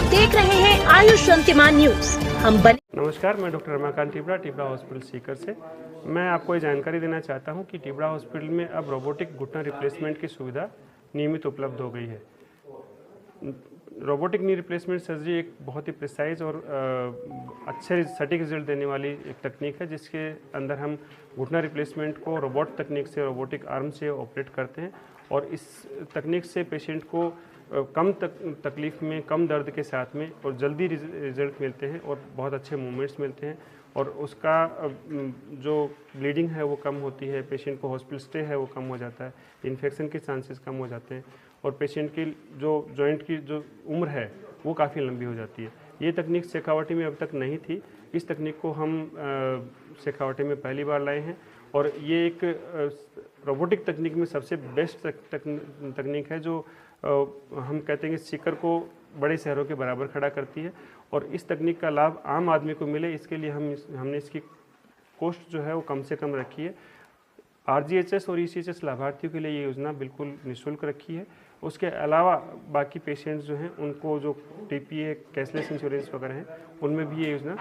आप देख रहे हैं आयुष अंतिमा न्यूज। हम बने। नमस्कार, मैं डॉक्टर रमाकांत टिबड़ा हॉस्पिटल सीकर से। मैं आपको ये जानकारी देना चाहता हूँ कि टिबड़ा हॉस्पिटल में अब रोबोटिक घुटना रिप्लेसमेंट की सुविधा नियमित उपलब्ध हो गई है। रोबोटिक नी रिप्लेसमेंट सर्जरी एक बहुत ही प्रिसाइज और अच्छे सटीक रिजल्ट देने वाली एक तकनीक है, जिसके अंदर हम घुटना रिप्लेसमेंट को रोबोट तकनीक से, रोबोटिक आर्म से ऑपरेट करते हैं और इस तकनीक से पेशेंट को कम तकलीफ में, कम दर्द के साथ में और जल्दी रिजल्ट मिलते हैं और बहुत अच्छे मूवमेंट्स मिलते हैं और उसका जो ब्लीडिंग है वो कम होती है, पेशेंट को हॉस्पिटल स्टे है वो कम हो जाता है, इन्फेक्शन के चांसेस कम हो जाते हैं और पेशेंट की जो जॉइंट की जो उम्र है वो काफ़ी लंबी हो जाती है। ये तकनीक शेखावटी में अब तक नहीं थी। इस तकनीक को हम शेखावटी में पहली बार लाए हैं और ये एक रोबोटिक तकनीक में सबसे बेस्ट तकनीक है, जो हम कहते हैं कि सीकर को बड़े शहरों के बराबर खड़ा करती है और इस तकनीक का लाभ आम आदमी को मिले, इसके लिए हमने इसकी कॉस्ट जो है वो कम से कम रखी है। RGHS और ECHS लाभार्थियों के लिए ये योजना बिल्कुल निःशुल्क रखी है। उसके अलावा बाकी पेशेंट्स जो हैं उनको जो TPA कैशलेस इंश्योरेंस वगैरह हैं उनमें भी ये योजना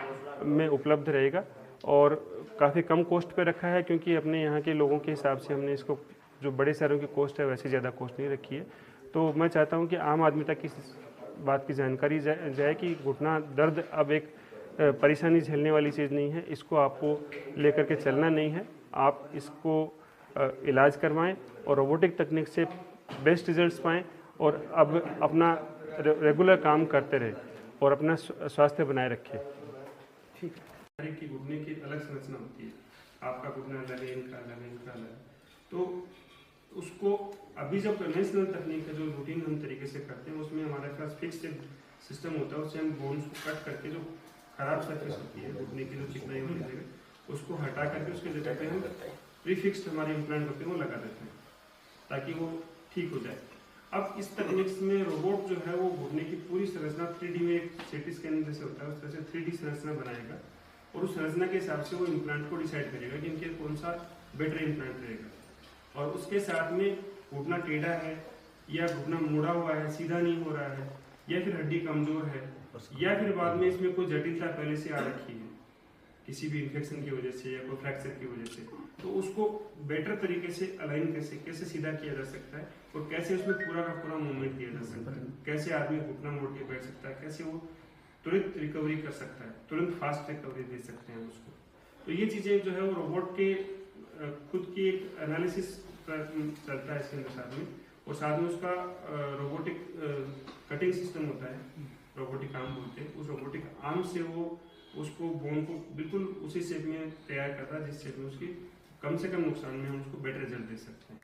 में उपलब्ध रहेगा और काफ़ी कम कॉस्ट पे रखा है, क्योंकि अपने यहाँ के लोगों के हिसाब से हमने इसको जो बड़े शहरों की कॉस्ट है वैसे ज़्यादा कॉस्ट नहीं रखी है। तो मैं चाहता हूँ कि आम आदमी तक इस बात की जानकारी जाए कि घुटना दर्द अब एक परेशानी झेलने वाली चीज़ नहीं है, इसको आपको लेकर के चलना नहीं है, आप इसको इलाज करवाएं और रोबोटिक तकनीक से बेस्ट रिजल्ट्स पाएं और अब अपना रेगुलर काम करते रहें और अपना स्वास्थ्य बनाए रखें। ठीक है, कि घुटने की अलग संरचना होती है, आपका घुटना अलग है, इनका अलग है, इनका अलग है, तो उसको अभी जो कन्वेंशनल तकनीक है, जो रूटीन हम तरीके से करते हैं, उसमें हमारे पास फिक्स्ड सिस्टम होता है, उससे हम बोन्स को कट करके जो खराब सरफेस होती है घुटने की, जो चिकनाई वाली जगह, उसको हटा करके उसके जगह पे हम प्रीफिक्स्ड हमारे इम्प्लांट होते हैं वो लगा देते हैं ताकि वो ठीक हो जाए। अब इस तकनीक में रोबोट जो है वो घुटने की पूरी संरचना 3D में एक CT स्कैन जैसे होता है उस तरह से 3D संरचना बनाएगा और उस संरचना के हिसाब से वो इम्प्लांट को डिसाइड करेगा कि इनके कौन सा बेटर इम्प्लांट रहेगा और उसके साथ में घुटना टेढ़ा है या घुटना मुड़ा हुआ है, सीधा नहीं हो रहा है, या फिर हड्डी कमजोर है, या फिर बाद में इसमें कोई जटिलता पहले से आ रखी है किसी भी इन्फेक्शन की वजह से या कोई फ्रैक्चर की वजह से, तो उसको बेटर तरीके से अलाइन कैसे सीधा किया जा सकता है और कैसे उसमें पूरा का पूरा मूवमेंट किया जा सकता है, कैसे आदमी घुटना मोड़ के बैठ सकता है, कैसे वो तुरंत रिकवरी कर सकता है, तुरंत फास्ट रिकवरी दे सकते हैं उसको। तो ये चीज़ें जो है वो रोबोट के खुद की एक एनालिसिस चलता है इसके अंदर साथ में, और साथ में उसका रोबोटिक कटिंग सिस्टम होता है, रोबोटिक आर्म बोलते हैं, उस रोबोटिक आर्म से वो उसको बोन को बिल्कुल उसी शेप में तैयार करता है जिस शेप में उसकी कम से कम नुकसान में हम उसको बेटर रिजल्ट दे सकते हैं।